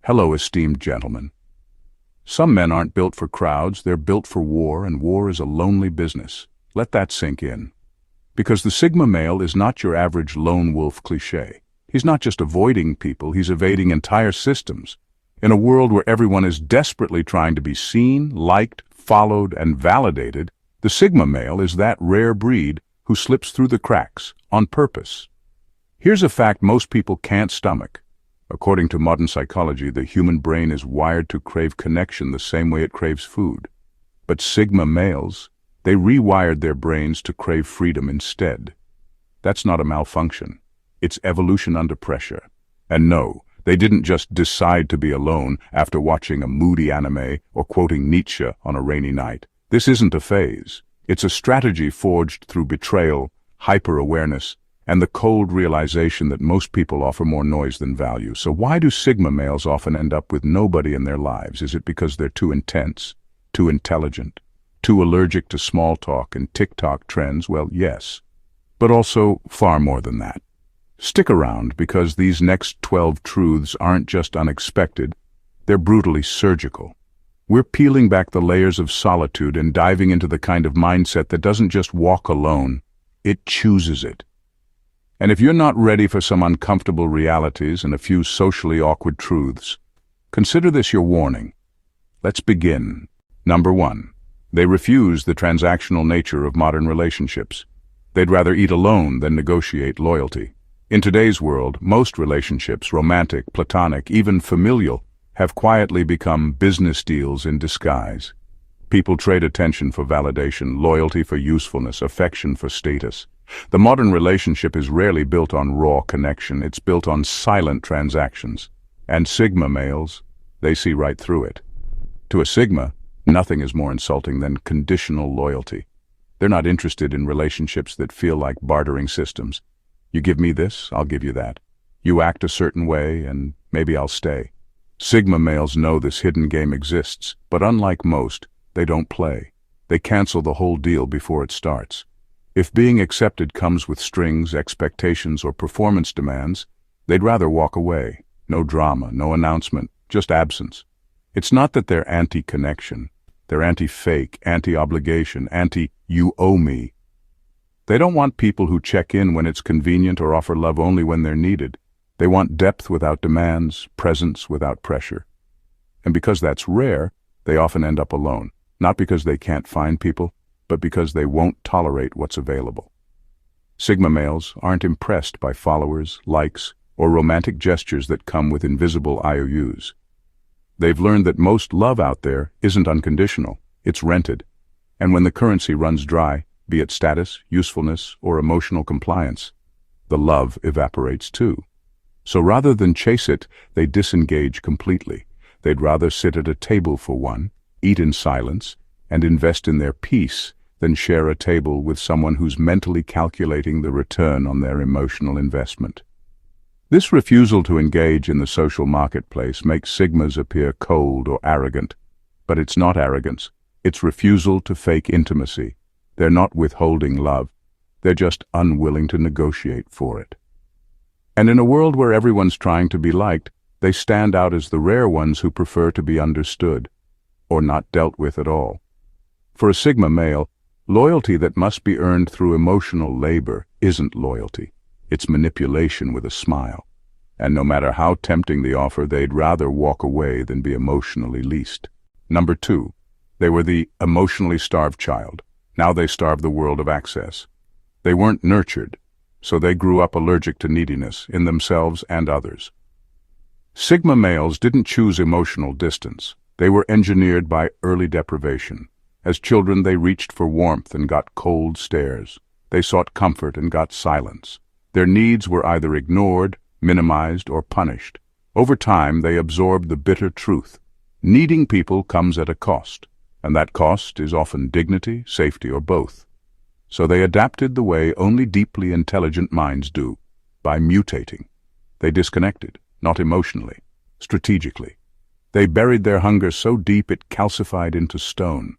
Hello, esteemed gentlemen. Some men aren't built for crowds, they're built for war, and war is a lonely business. Let that sink in. Because the Sigma male is not your average lone wolf cliché. He's not just avoiding people, he's evading entire systems. In a world where everyone is desperately trying to be seen, liked, followed, and validated, the Sigma male is that rare breed who slips through the cracks, on purpose. Here's a fact most people can't stomach. According to modern psychology, the human brain is wired to crave connection the same way it craves food. But Sigma males, they rewired their brains to crave freedom instead. That's not a malfunction. It's evolution under pressure. And no, they didn't just decide to be alone after watching a moody anime or quoting Nietzsche on a rainy night. This isn't a phase. It's a strategy forged through betrayal, hyper-awareness, and the cold realization that most people offer more noise than value. So why do Sigma males often end up with nobody in their lives? Is it because they're too intense, too intelligent, too allergic to small talk and TikTok trends? Well, yes, but also far more than that. Stick around, because these next 12 truths aren't just unexpected, they're brutally surgical. We're peeling back the layers of solitude and diving into the kind of mindset that doesn't just walk alone, it chooses it. And if you're not ready for some uncomfortable realities and a few socially awkward truths, consider this your warning. Let's begin. Number 1. They refuse the transactional nature of modern relationships. They'd rather eat alone than negotiate loyalty. In today's world, most relationships, romantic, platonic, even familial, have quietly become business deals in disguise. People trade attention for validation, loyalty for usefulness, affection for status. The modern relationship is rarely built on raw connection, it's built on silent transactions. And Sigma males, they see right through it. To a Sigma, nothing is more insulting than conditional loyalty. They're not interested in relationships that feel like bartering systems. You give me this, I'll give you that. You act a certain way, and maybe I'll stay. Sigma males know this hidden game exists, but unlike most, they don't play. They cancel the whole deal before it starts. If being accepted comes with strings, expectations, or performance demands, they'd rather walk away. No drama, no announcement, just absence. It's not that they're anti-connection. They're anti-fake, anti-obligation, anti-you owe me. They don't want people who check in when it's convenient or offer love only when they're needed. They want depth without demands, presence without pressure. And because that's rare, they often end up alone. Not because they can't find people, but because they won't tolerate what's available. Sigma males aren't impressed by followers, likes, or romantic gestures that come with invisible IOUs. They've learned that most love out there isn't unconditional, it's rented. And when the currency runs dry, be it status, usefulness, or emotional compliance, the love evaporates too. So rather than chase it, they disengage completely. They'd rather sit at a table for one, eat in silence, and invest in their peace than share a table with someone who's mentally calculating the return on their emotional investment. This refusal to engage in the social marketplace makes Sigmas appear cold or arrogant, but it's not arrogance. It's refusal to fake intimacy. They're not withholding love. They're just unwilling to negotiate for it. And in a world where everyone's trying to be liked, they stand out as the rare ones who prefer to be understood, or not dealt with at all. For a Sigma male, loyalty that must be earned through emotional labor isn't loyalty. It's manipulation with a smile. And no matter how tempting the offer, they'd rather walk away than be emotionally leased. Number 2, they were the emotionally starved child. Now they starve the world of access. They weren't nurtured, so they grew up allergic to neediness in themselves and others. Sigma males didn't choose emotional distance. They were engineered by early deprivation. As children, they reached for warmth and got cold stares. They sought comfort and got silence. Their needs were either ignored, minimized, or punished. Over time, they absorbed the bitter truth. Needing people comes at a cost, and that cost is often dignity, safety, or both. So they adapted the way only deeply intelligent minds do, by mutating. They disconnected, not emotionally, strategically. They buried their hunger so deep it calcified into stone.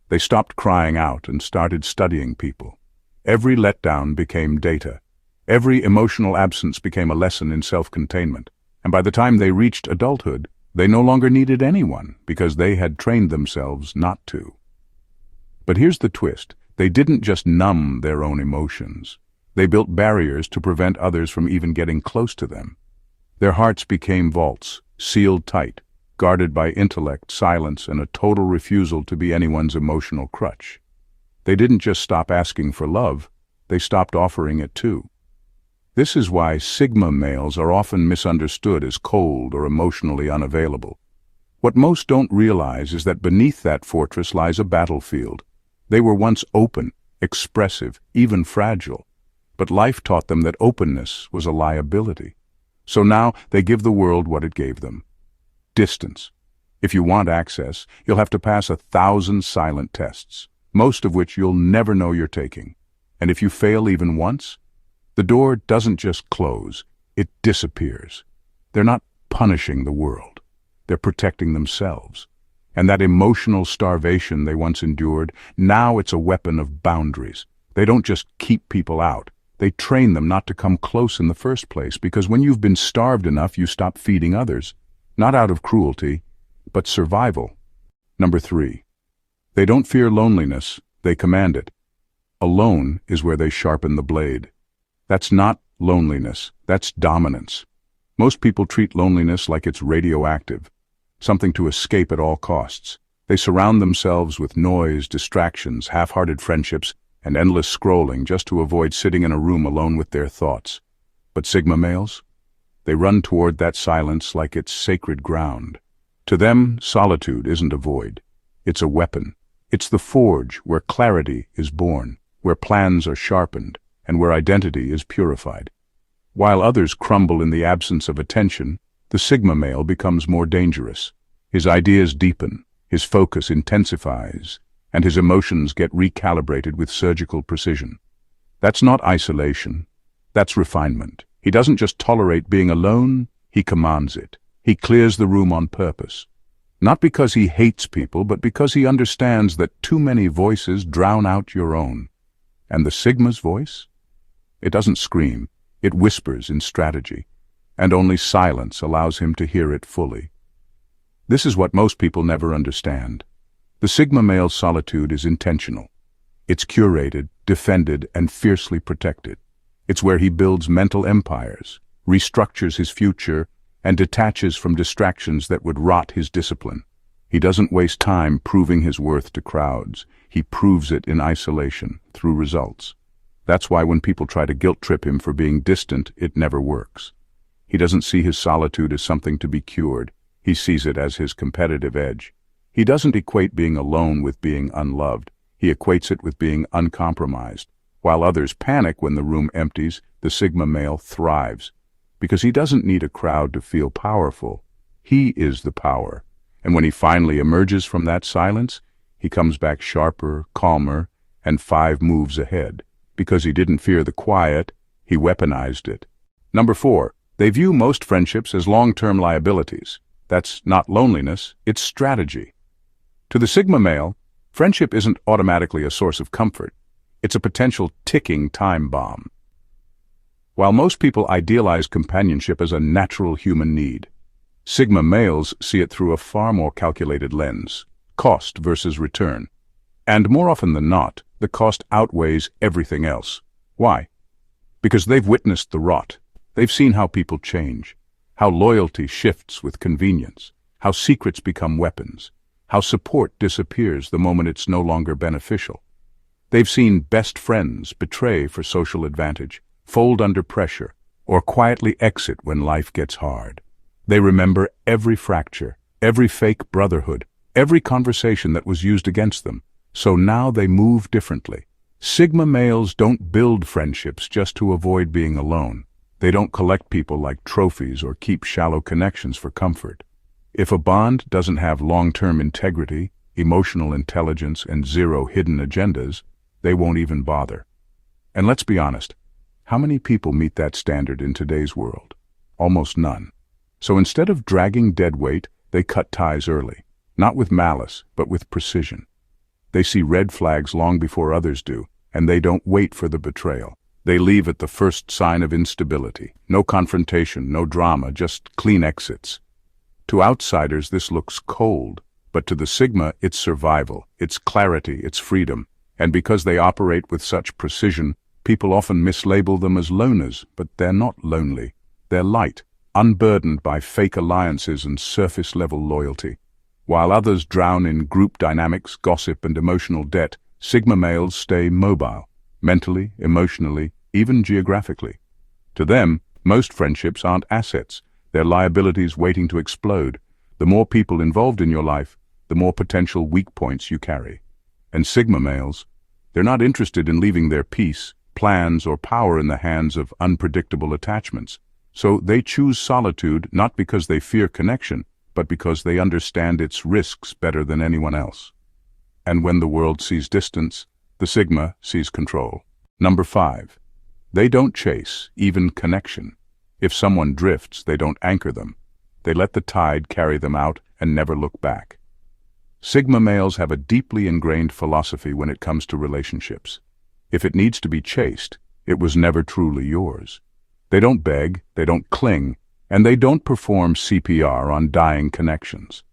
They stopped crying out and started studying people. Every letdown became data. Every emotional absence became a lesson in self-containment. And by the time they reached adulthood, They no longer needed anyone because they had trained themselves not to. But here's the twist. They didn't just numb their own emotions. They built barriers to prevent others from even getting close to them. Their hearts became vaults, sealed tight, guarded by intellect, silence, and a total refusal to be anyone's emotional crutch. They didn't just stop asking for love, they stopped offering it too. This is why Sigma males are often misunderstood as cold or emotionally unavailable. What most don't realize is that beneath that fortress lies a battlefield. They were once open, expressive, even fragile. But life taught them that openness was a liability. So now they give the world what it gave them. Distance. If you want access, you'll have to pass 1,000 silent tests, most of which you'll never know you're taking. And if you fail even once, the door doesn't just close, it disappears. They're not punishing the world. They're protecting themselves. And that emotional starvation they once endured, now it's a weapon of boundaries. They don't just keep people out. They train them not to come close in the first place, because when you've been starved enough, you stop feeding others. Not out of cruelty, but survival. Number 3. They don't fear loneliness, they command it. Alone is where they sharpen the blade. That's not loneliness, that's dominance. Most people treat loneliness like it's radioactive, something to escape at all costs. They surround themselves with noise, distractions, half-hearted friendships, and endless scrolling just to avoid sitting in a room alone with their thoughts. But Sigma males? They run toward that silence like it's sacred ground. To them, solitude isn't a void. It's a weapon. It's the forge where clarity is born, where plans are sharpened, and where identity is purified. While others crumble in the absence of attention, the Sigma male becomes more dangerous. His ideas deepen, his focus intensifies, and his emotions get recalibrated with surgical precision. That's not isolation. That's refinement. He doesn't just tolerate being alone, he commands it. He clears the room on purpose. Not because he hates people, but because he understands that too many voices drown out your own. And the Sigma's voice? It doesn't scream, it whispers in strategy, and only silence allows him to hear it fully. This is what most people never understand. The Sigma male's solitude is intentional. It's curated, defended, and fiercely protected. It's where he builds mental empires, restructures his future, and detaches from distractions that would rot his discipline. He doesn't waste time proving his worth to crowds. He proves it in isolation, through results. That's why when people try to guilt-trip him for being distant, it never works. He doesn't see his solitude as something to be cured. He sees it as his competitive edge. He doesn't equate being alone with being unloved. He equates it with being uncompromised. While others panic when the room empties, the Sigma male thrives. Because he doesn't need a crowd to feel powerful. He is the power. And when he finally emerges from that silence, he comes back sharper, calmer, and 5 moves ahead. Because he didn't fear the quiet, he weaponized it. Number 4, they view most friendships as long-term liabilities. That's not loneliness, it's strategy. To the Sigma male, friendship isn't automatically a source of comfort. It's a potential ticking time bomb. While most people idealize companionship as a natural human need, Sigma males see it through a far more calculated lens, cost versus return. And more often than not, the cost outweighs everything else. Why? Because they've witnessed the rot. They've seen how people change, how loyalty shifts with convenience, how secrets become weapons, how support disappears the moment it's no longer beneficial. They've seen best friends betray for social advantage, fold under pressure, or quietly exit when life gets hard. They remember every fracture, every fake brotherhood, every conversation that was used against them. So now they move differently. Sigma males don't build friendships just to avoid being alone. They don't collect people like trophies or keep shallow connections for comfort. If a bond doesn't have long-term integrity, emotional intelligence, and 0 hidden agendas, they won't even bother. And let's be honest, how many people meet that standard in today's world? Almost none. So instead of dragging dead weight, they cut ties early, not with malice, but with precision. They see red flags long before others do, and they don't wait for the betrayal. They leave at the first sign of instability. No confrontation, no drama, just clean exits. To outsiders, this looks cold, but to the Sigma, it's survival, it's clarity, it's freedom. And because they operate with such precision, people often mislabel them as loners, but they're not lonely. They're light, unburdened by fake alliances and surface-level loyalty. While others drown in group dynamics, gossip, and emotional debt, Sigma males stay mobile, mentally, emotionally, even geographically. To them, most friendships aren't assets, they're liabilities waiting to explode. The more people involved in your life, the more potential weak points you carry. And Sigma males, they're not interested in leaving their peace, plans, or power in the hands of unpredictable attachments. So they choose solitude not because they fear connection, but because they understand its risks better than anyone else. And when the world sees distance, the Sigma sees control. Number 5. They don't chase, even connection. If someone drifts, they don't anchor them. They let the tide carry them out and never look back. Sigma males have a deeply ingrained philosophy when it comes to relationships. If it needs to be chased, it was never truly yours. They don't beg, they don't cling, and they don't perform CPR on dying connections.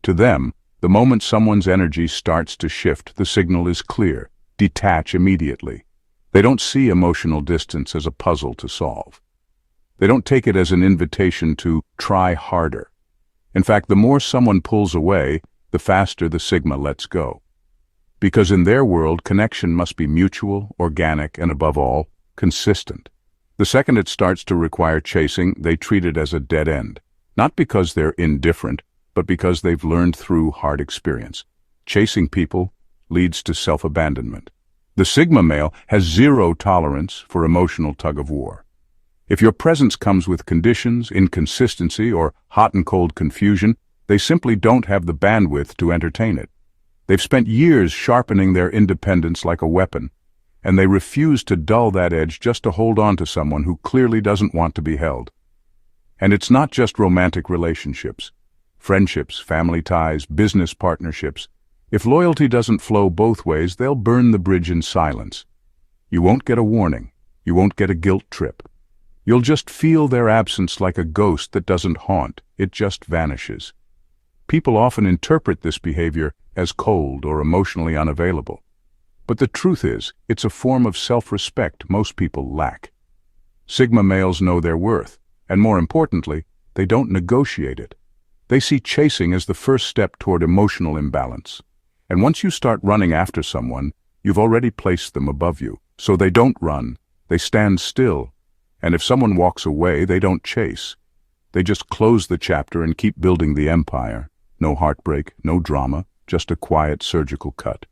To them, the moment someone's energy starts to shift, the signal is clear: detach immediately. They don't see emotional distance as a puzzle to solve. They don't take it as an invitation to try harder. In fact, the more someone pulls away, the faster the Sigma lets go. Because in their world, connection must be mutual, organic, and above all, consistent. The second it starts to require chasing, they treat it as a dead end. Not because they're indifferent, but because they've learned through hard experience. Chasing people leads to self-abandonment. The Sigma male has zero tolerance for emotional tug-of-war. If your presence comes with conditions, inconsistency, or hot and cold confusion, they simply don't have the bandwidth to entertain it. They've spent years sharpening their independence like a weapon, and they refuse to dull that edge just to hold on to someone who clearly doesn't want to be held. And it's not just romantic relationships. Friendships, family ties, business partnerships. If loyalty doesn't flow both ways, they'll burn the bridge in silence. You won't get a warning. You won't get a guilt trip. You'll just feel their absence like a ghost that doesn't haunt, it just vanishes. People often interpret this behavior as cold or emotionally unavailable. But the truth is, it's a form of self-respect most people lack. Sigma males know their worth, and more importantly, they don't negotiate it. They see chasing as the first step toward emotional imbalance. And once you start running after someone, you've already placed them above you. So they don't run, they stand still. And if someone walks away, they don't chase. They just close the chapter and keep building the empire. No heartbreak, no drama, just a quiet surgical cut.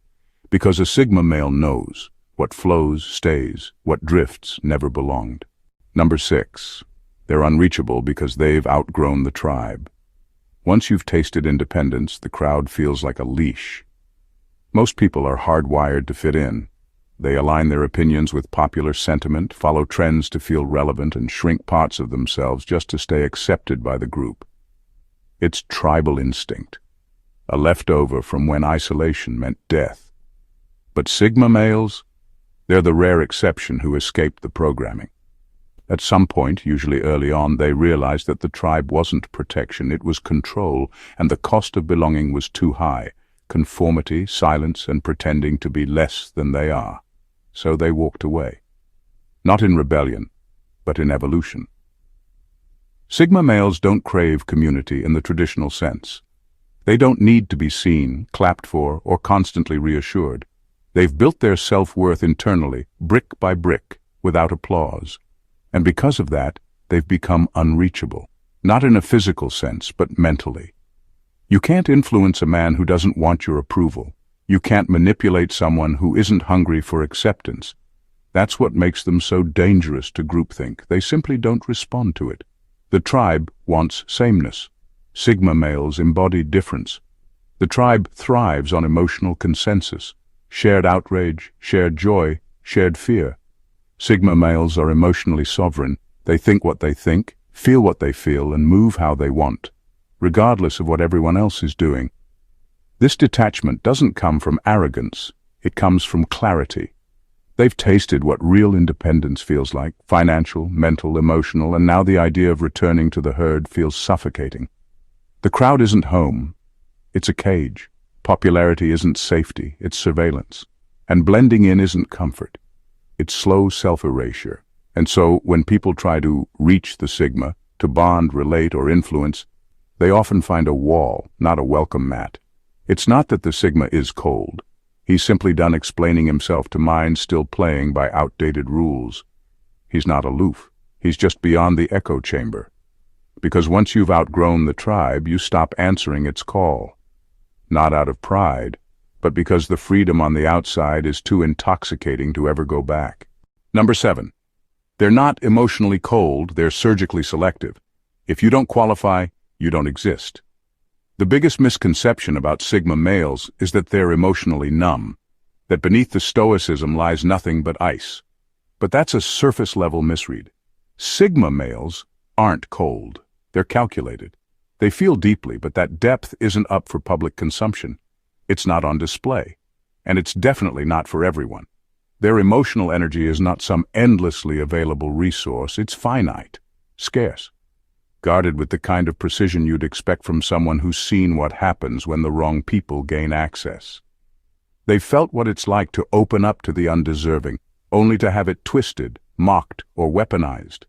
Because a Sigma male knows what flows stays, what drifts never belonged. Number 6. They're unreachable because they've outgrown the tribe. Once you've tasted independence, the crowd feels like a leash. Most people are hardwired to fit in. They align their opinions with popular sentiment, follow trends to feel relevant, and shrink parts of themselves just to stay accepted by the group. It's tribal instinct, a leftover from when isolation meant death. But Sigma males, they're the rare exception who escaped the programming. At some point, usually early on, they realized that the tribe wasn't protection, it was control, and the cost of belonging was too high: conformity, silence, and pretending to be less than they are. So they walked away. Not in rebellion, but in evolution. Sigma males don't crave community in the traditional sense. They don't need to be seen, clapped for, or constantly reassured. They've built their self-worth internally, brick by brick, without applause. And because of that, they've become unreachable. Not in a physical sense, but mentally. You can't influence a man who doesn't want your approval. You can't manipulate someone who isn't hungry for acceptance. That's what makes them so dangerous to groupthink. They simply don't respond to it. The tribe wants sameness. Sigma males embody difference. The tribe thrives on emotional consensus. Shared outrage, shared joy, shared fear. Sigma males are emotionally sovereign. They think what they think, feel what they feel, and move how they want, regardless of what everyone else is doing. This detachment doesn't come from arrogance, it comes from clarity. They've tasted what real independence feels like: financial, mental, emotional, and now the idea of returning to the herd feels suffocating. The crowd isn't home, it's a cage. Popularity isn't safety, it's surveillance. And blending in isn't comfort, it's slow self-erasure. And so, when people try to reach the sigma, to bond, relate, or influence, they often find a wall, not a welcome mat. It's not that the sigma is cold. He's simply done explaining himself to minds still playing by outdated rules. He's not aloof. He's just beyond the echo chamber. Because once you've outgrown the tribe, you stop answering its call. Not out of pride, but because the freedom on the outside is too intoxicating to ever go back. Number 7. They're not emotionally cold, they're surgically selective. If you don't qualify, you don't exist. The biggest misconception about Sigma males is that they're emotionally numb, that beneath the stoicism lies nothing but ice. But that's a surface-level misread. Sigma males aren't cold, they're calculated. They feel deeply, but that depth isn't up for public consumption. It's not on display, and it's definitely not for everyone. Their emotional energy is not some endlessly available resource, it's finite, scarce, guarded with the kind of precision you'd expect from someone who's seen what happens when the wrong people gain access. They've felt what it's like to open up to the undeserving, only to have it twisted, mocked, or weaponized.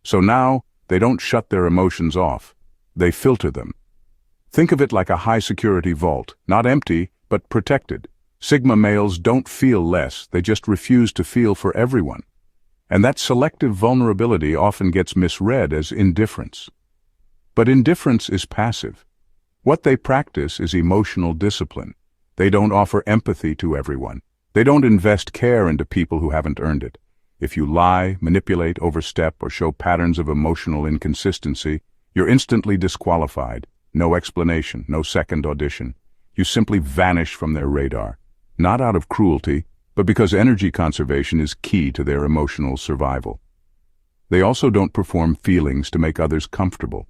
So now, they don't shut their emotions off, they filter them. Think of it like a high-security vault, not empty, but protected. Sigma males don't feel less, they just refuse to feel for everyone. And that selective vulnerability often gets misread as indifference. But indifference is passive. What they practice is emotional discipline. They don't offer empathy to everyone. They don't invest care into people who haven't earned it. If you lie, manipulate, overstep, or show patterns of emotional inconsistency, you're instantly disqualified. No explanation, no second audition. You simply vanish from their radar. Not out of cruelty, but because energy conservation is key to their emotional survival. They also don't perform feelings to make others comfortable.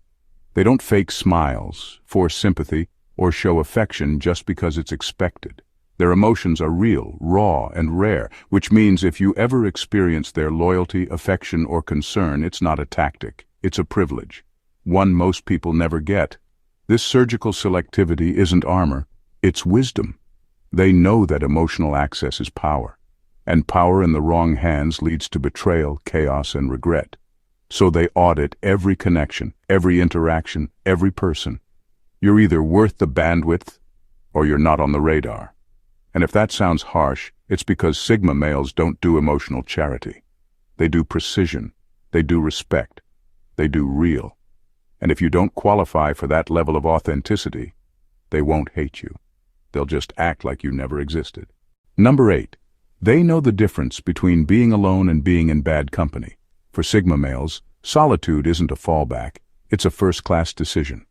They don't fake smiles, force sympathy, or show affection just because it's expected. Their emotions are real, raw, and rare, which means if you ever experience their loyalty, affection, or concern, it's not a tactic, it's a privilege. One most people never get. This surgical selectivity isn't armor, it's wisdom. They know that emotional access is power, and power in the wrong hands leads to betrayal, chaos, and regret. So they audit every connection, every interaction, every person. You're either worth the bandwidth, or you're not on the radar. And if that sounds harsh, it's because Sigma males don't do emotional charity. They do precision, they do respect, they do real. And if you don't qualify for that level of authenticity, they won't hate you. They'll just act like you never existed. Number 8. They know the difference between being alone and being in bad company. For Sigma males, solitude isn't a fallback, it's a first-class decision.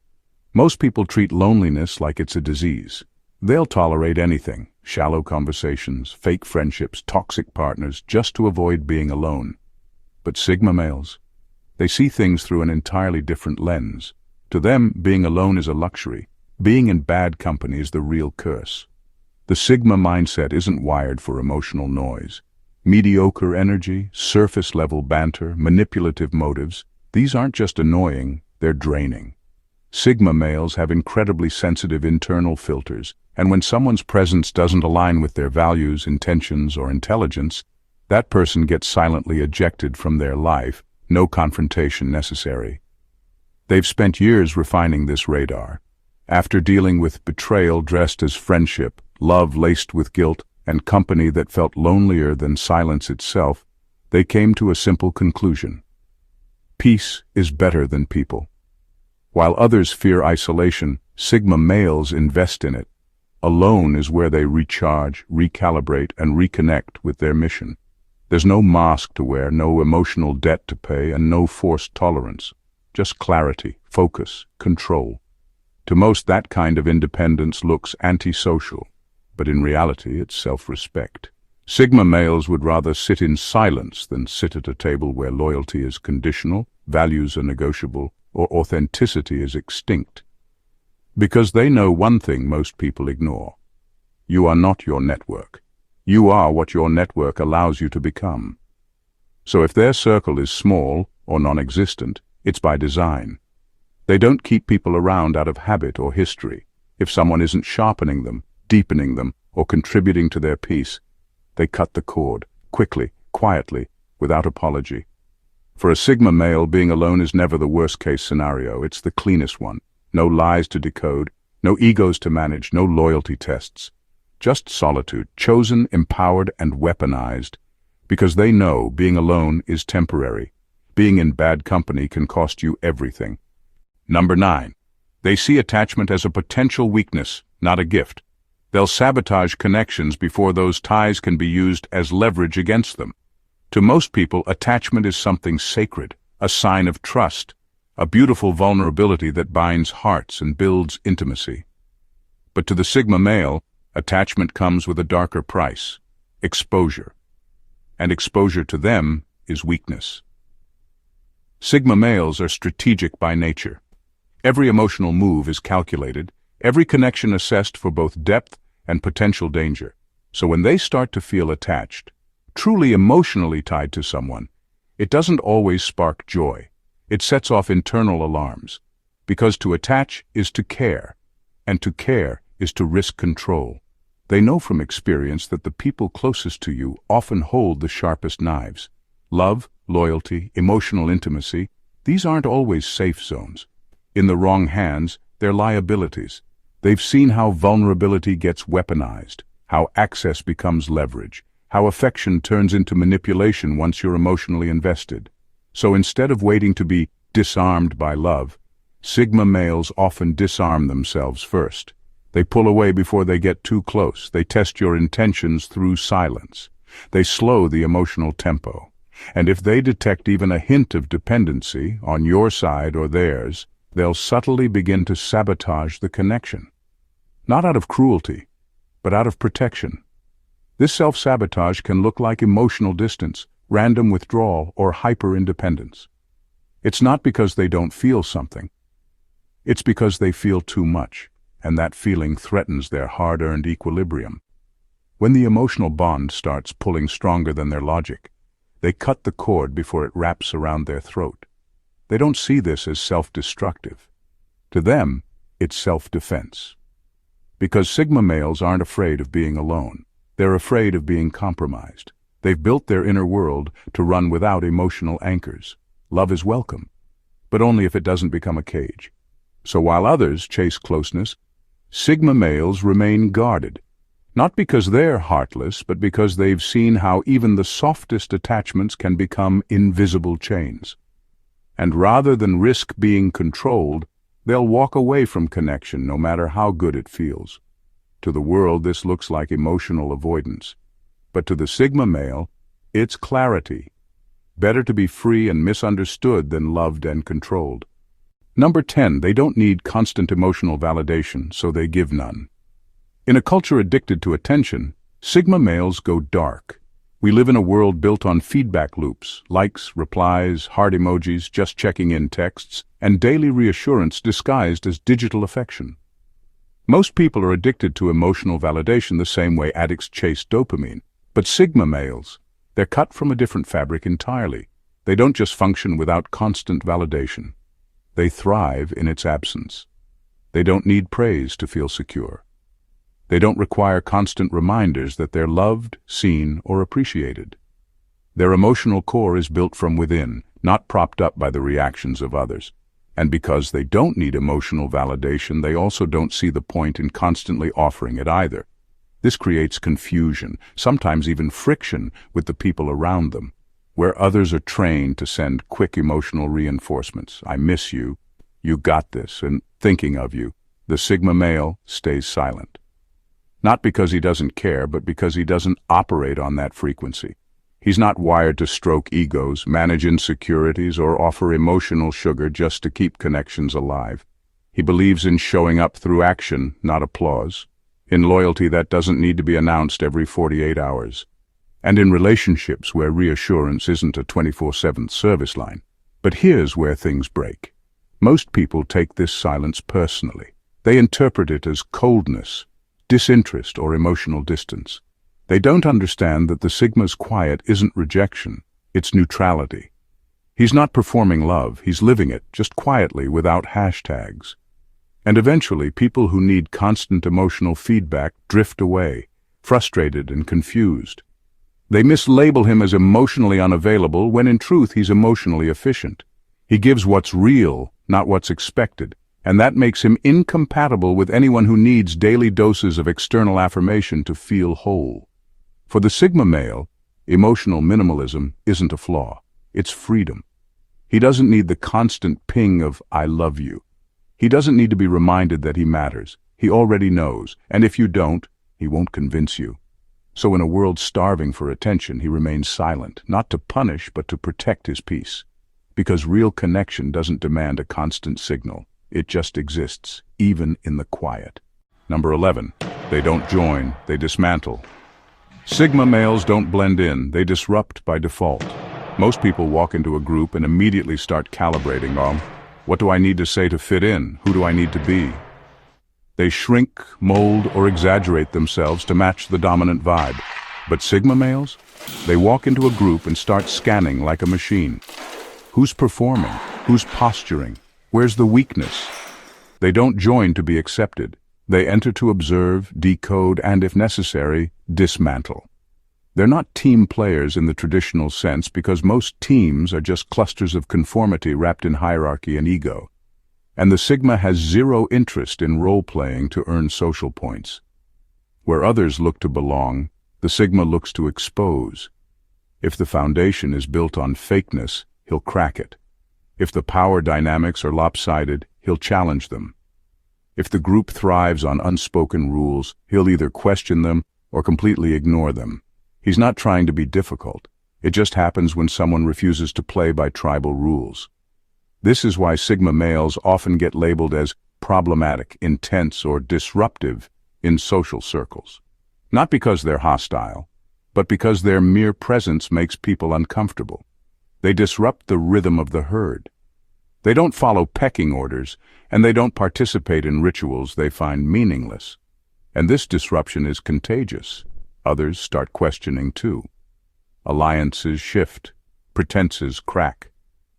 Most people treat loneliness like it's a disease. They'll tolerate anything, shallow conversations, fake friendships, toxic partners, just to avoid being alone. But Sigma males, they see things through an entirely different lens. To them, being alone is a luxury. Being in bad company is the real curse. The Sigma mindset isn't wired for emotional noise. Mediocre energy, surface-level banter, manipulative motives, these aren't just annoying, they're draining. Sigma males have incredibly sensitive internal filters, and when someone's presence doesn't align with their values, intentions, or intelligence, that person gets silently ejected from their life, no confrontation necessary. They've spent years refining this radar. After dealing with betrayal dressed as friendship, love laced with guilt, and company that felt lonelier than silence itself, they came to a simple conclusion. Peace is better than people. While others fear isolation, Sigma males invest in it. Alone is where they recharge, recalibrate, and reconnect with their mission. There's no mask to wear, no emotional debt to pay, and no forced tolerance. Just clarity, focus, control. To most, that kind of independence looks antisocial, but in reality it's self-respect. Sigma males would rather sit in silence than sit at a table where loyalty is conditional, values are negotiable, or authenticity is extinct. Because they know one thing most people ignore. You are not your network. You are what your network allows you to become. So if their circle is small or non-existent, it's by design. They don't keep people around out of habit or history. If someone isn't sharpening them, deepening them, or contributing to their peace, they cut the cord, quickly, quietly, without apology. For a Sigma male, being alone is never the worst-case scenario, it's the cleanest one. No lies to decode, no egos to manage, no loyalty tests. Just solitude, chosen, empowered, and weaponized, because they know being alone is temporary. Being in bad company can cost you everything. Number 9. They see attachment as a potential weakness, not a gift. They'll sabotage connections before those ties can be used as leverage against them. To most people, attachment is something sacred, a sign of trust, a beautiful vulnerability that binds hearts and builds intimacy. But to the Sigma male, attachment comes with a darker price, exposure. And exposure to them is weakness. Sigma males are strategic by nature. Every emotional move is calculated, every connection assessed for both depth and potential danger. So when they start to feel attached, truly emotionally tied to someone, it doesn't always spark joy. It sets off internal alarms. Because to attach is to care, and to care is to risk control. They know from experience that the people closest to you often hold the sharpest knives. Love, loyalty, emotional intimacy, these aren't always safe zones. In the wrong hands, they're liabilities. They've seen how vulnerability gets weaponized, how access becomes leverage, how affection turns into manipulation once you're emotionally invested. So instead of waiting to be disarmed by love, Sigma males often disarm themselves first. They pull away before they get too close. They test your intentions through silence. They slow the emotional tempo. And if they detect even a hint of dependency on your side or theirs, they'll subtly begin to sabotage the connection. Not out of cruelty, but out of protection. This self-sabotage can look like emotional distance, random withdrawal, or hyper-independence. It's not because they don't feel something. It's because they feel too much, and that feeling threatens their hard-earned equilibrium. When the emotional bond starts pulling stronger than their logic, they cut the cord before it wraps around their throat. They don't see this as self-destructive. To them, it's self-defense. Because Sigma males aren't afraid of being alone. They're afraid of being compromised. They've built their inner world to run without emotional anchors. Love is welcome, but only if it doesn't become a cage. So while others chase closeness, Sigma males remain guarded. Not because they're heartless, but because they've seen how even the softest attachments can become invisible chains. And rather than risk being controlled, they'll walk away from connection no matter how good it feels. To the world, this looks like emotional avoidance. But to the Sigma male, it's clarity. Better to be free and misunderstood than loved and controlled. Number 10, they don't need constant emotional validation, so they give none. In a culture addicted to attention, Sigma males go dark. We live in a world built on feedback loops, likes, replies, heart emojis, just checking in texts, and daily reassurance disguised as digital affection. Most people are addicted to emotional validation the same way addicts chase dopamine. But Sigma males, they're cut from a different fabric entirely. They don't just function without constant validation. They thrive in its absence. They don't need praise to feel secure. They don't require constant reminders that they're loved, seen, or appreciated. Their emotional core is built from within, not propped up by the reactions of others. And because they don't need emotional validation, they also don't see the point in constantly offering it either. This creates confusion, sometimes even friction, with the people around them, where others are trained to send quick emotional reinforcements. I miss you, you got this, and thinking of you. The Sigma male stays silent. Not because he doesn't care, but because he doesn't operate on that frequency. He's not wired to stroke egos, manage insecurities, or offer emotional sugar just to keep connections alive. He believes in showing up through action, not applause. In loyalty that doesn't need to be announced every 48 hours. And in relationships where reassurance isn't a 24/7 service line. But here's where things break. Most people take this silence personally. They interpret it as coldness, disinterest, or emotional distance. They don't understand that the Sigma's quiet isn't rejection, it's neutrality. He's not performing love, he's living it, just quietly, without hashtags. And eventually, people who need constant emotional feedback drift away, frustrated and confused. They mislabel him as emotionally unavailable when in truth he's emotionally efficient. He gives what's real, not what's expected, and that makes him incompatible with anyone who needs daily doses of external affirmation to feel whole. For the Sigma male, emotional minimalism isn't a flaw, it's freedom. He doesn't need the constant ping of "I love you." He doesn't need to be reminded that he matters. He already knows, and if you don't, he won't convince you. So in a world starving for attention, he remains silent, not to punish but to protect his peace. Because real connection doesn't demand a constant signal. It just exists, even in the quiet. Number 11. They don't join, they dismantle. Sigma males don't blend in, they disrupt by default. Most people walk into a group and immediately start calibrating. What do I need to say to fit in? Who do I need to be? They shrink, mold, or exaggerate themselves to match the dominant vibe. But Sigma males? They walk into a group and start scanning like a machine. Who's performing? Who's posturing? Where's the weakness? They don't join to be accepted. They enter to observe, decode, and if necessary, dismantle. They're not team players in the traditional sense because most teams are just clusters of conformity wrapped in hierarchy and ego. And the Sigma has zero interest in role-playing to earn social points. Where others look to belong, the Sigma looks to expose. If the foundation is built on fakeness, he'll crack it. If the power dynamics are lopsided, he'll challenge them. If the group thrives on unspoken rules, he'll either question them or completely ignore them. He's not trying to be difficult. It just happens when someone refuses to play by tribal rules. This is why Sigma males often get labeled as problematic, intense, or disruptive in social circles. Not because they're hostile, but because their mere presence makes people uncomfortable. They disrupt the rhythm of the herd. They don't follow pecking orders, and they don't participate in rituals they find meaningless. And this disruption is contagious. Others start questioning too. Alliances shift, pretenses crack.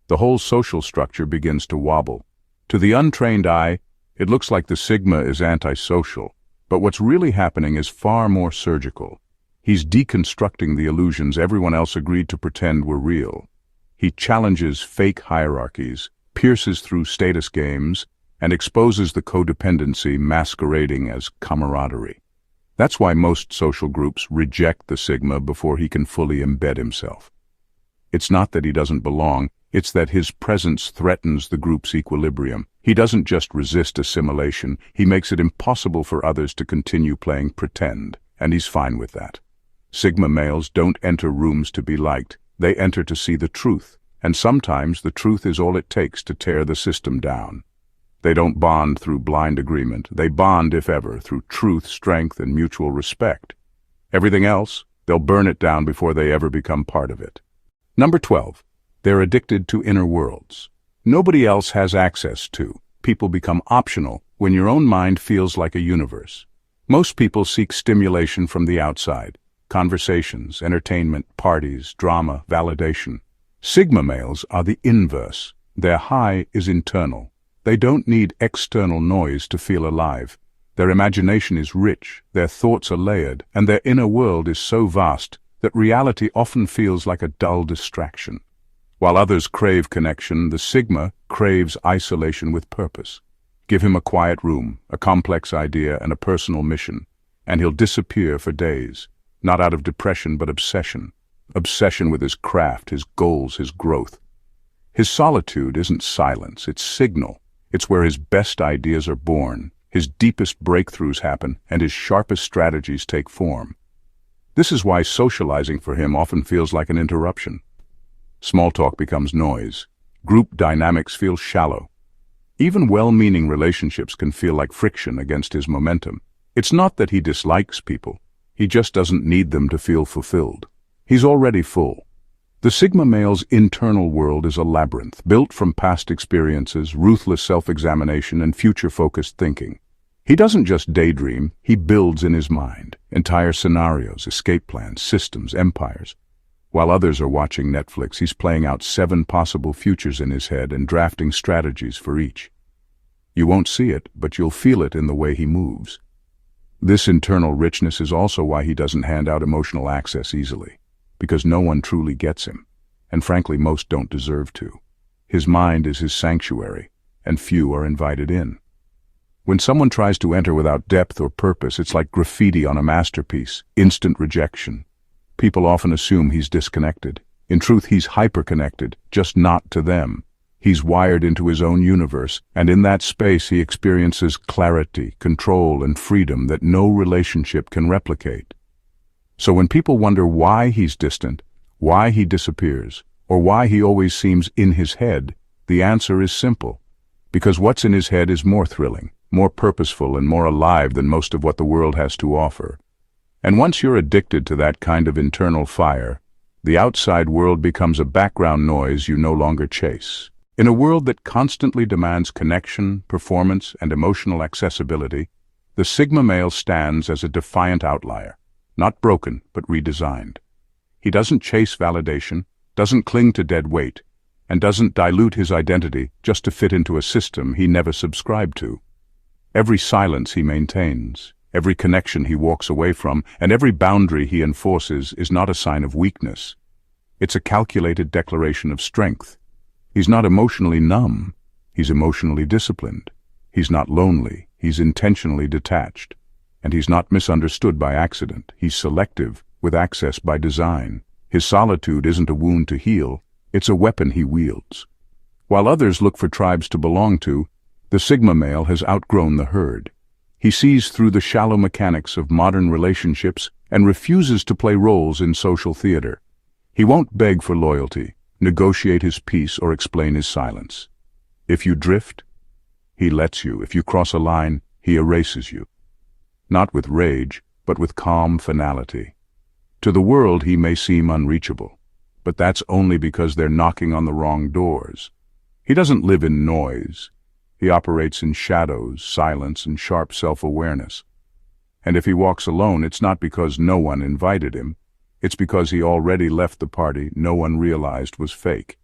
The whole social structure begins to wobble. To the untrained eye, it looks like the Sigma is antisocial, but what's really happening is far more surgical. He's deconstructing the illusions everyone else agreed to pretend were real. He challenges fake hierarchies, pierces through status games, and exposes the codependency masquerading as camaraderie. That's why most social groups reject the Sigma before he can fully embed himself. It's not that he doesn't belong, it's that his presence threatens the group's equilibrium. He doesn't just resist assimilation, he makes it impossible for others to continue playing pretend, and he's fine with that. Sigma males don't enter rooms to be liked, they enter to see the truth, and sometimes the truth is all it takes to tear the system down. They don't bond through blind agreement. They bond, if ever, through truth, strength, and mutual respect. Everything else, they'll burn it down before they ever become part of it. Number 12. They're addicted to inner worlds. Nobody else has access to. People become optional when your own mind feels like a universe. Most people seek stimulation from the outside. Conversations, entertainment, parties, drama, validation. Sigma males are the inverse. Their high is internal. They don't need external noise to feel alive. Their imagination is rich, their thoughts are layered, and their inner world is so vast that reality often feels like a dull distraction. While others crave connection, the Sigma craves isolation with purpose. Give him a quiet room, a complex idea, and a personal mission, and he'll disappear for days, not out of depression but obsession. Obsession with his craft, his goals, his growth. His solitude isn't silence, it's signal. It's where his best ideas are born, his deepest breakthroughs happen, and his sharpest strategies take form. This is why socializing for him often feels like an interruption. Small talk becomes noise. Group dynamics feel shallow. Even well-meaning relationships can feel like friction against his momentum. It's not that he dislikes people. He just doesn't need them to feel fulfilled. He's already full. The Sigma male's internal world is a labyrinth, built from past experiences, ruthless self-examination, and future-focused thinking. He doesn't just daydream, he builds in his mind. Entire scenarios, escape plans, systems, empires. While others are watching Netflix, he's playing out 7 possible futures in his head and drafting strategies for each. You won't see it, but you'll feel it in the way he moves. This internal richness is also why he doesn't hand out emotional access easily, because no one truly gets him, and frankly most don't deserve to. His mind is his sanctuary, and few are invited in. When someone tries to enter without depth or purpose, it's like graffiti on a masterpiece, instant rejection. People often assume he's disconnected. In truth, he's hyperconnected, just not to them. He's wired into his own universe, and in that space he experiences clarity, control, and freedom that no relationship can replicate. So when people wonder why he's distant, why he disappears, or why he always seems in his head, the answer is simple. Because what's in his head is more thrilling, more purposeful, and more alive than most of what the world has to offer. And once you're addicted to that kind of internal fire, the outside world becomes a background noise you no longer chase. In a world that constantly demands connection, performance, and emotional accessibility, the Sigma male stands as a defiant outlier, not broken, but redesigned. He doesn't chase validation, doesn't cling to dead weight, and doesn't dilute his identity just to fit into a system he never subscribed to. Every silence he maintains, every connection he walks away from, and every boundary he enforces is not a sign of weakness. It's a calculated declaration of strength. He's not emotionally numb, he's emotionally disciplined. He's not lonely, he's intentionally detached. And he's not misunderstood by accident, he's selective, with access by design. His solitude isn't a wound to heal, it's a weapon he wields. While others look for tribes to belong to, the Sigma male has outgrown the herd. He sees through the shallow mechanics of modern relationships and refuses to play roles in social theater. He won't beg for loyalty, negotiate his peace, or explain his silence. If you drift, he lets you. If you cross a line, he erases you. Not with rage, but with calm finality. To the world he may seem unreachable, but that's only because they're knocking on the wrong doors. He doesn't live in noise. He operates in shadows, silence, and sharp self-awareness. And if he walks alone, it's not because no one invited him. It's because he already left the party no one realized was fake.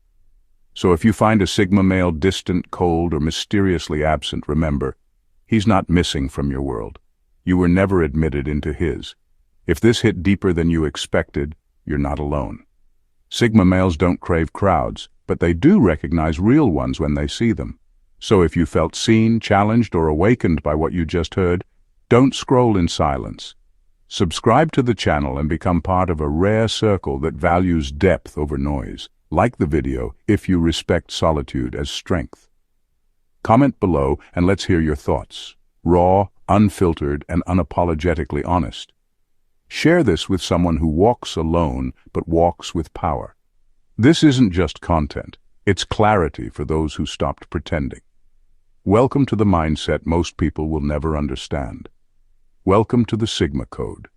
So if you find a Sigma male distant, cold, or mysteriously absent, remember, he's not missing from your world. You were never admitted into his. If this hit deeper than you expected, you're not alone. Sigma males don't crave crowds, but they do recognize real ones when they see them. So if you felt seen, challenged, or awakened by what you just heard, don't scroll in silence. Subscribe to the channel and become part of a rare circle that values depth over noise. Like the video if you respect solitude as strength. Comment below and let's hear your thoughts. Raw, unfiltered, and unapologetically honest. Share this with someone who walks alone but walks with power. This isn't just content, it's clarity for those who stopped pretending. Welcome to the mindset most people will never understand. Welcome to the Sigma Code.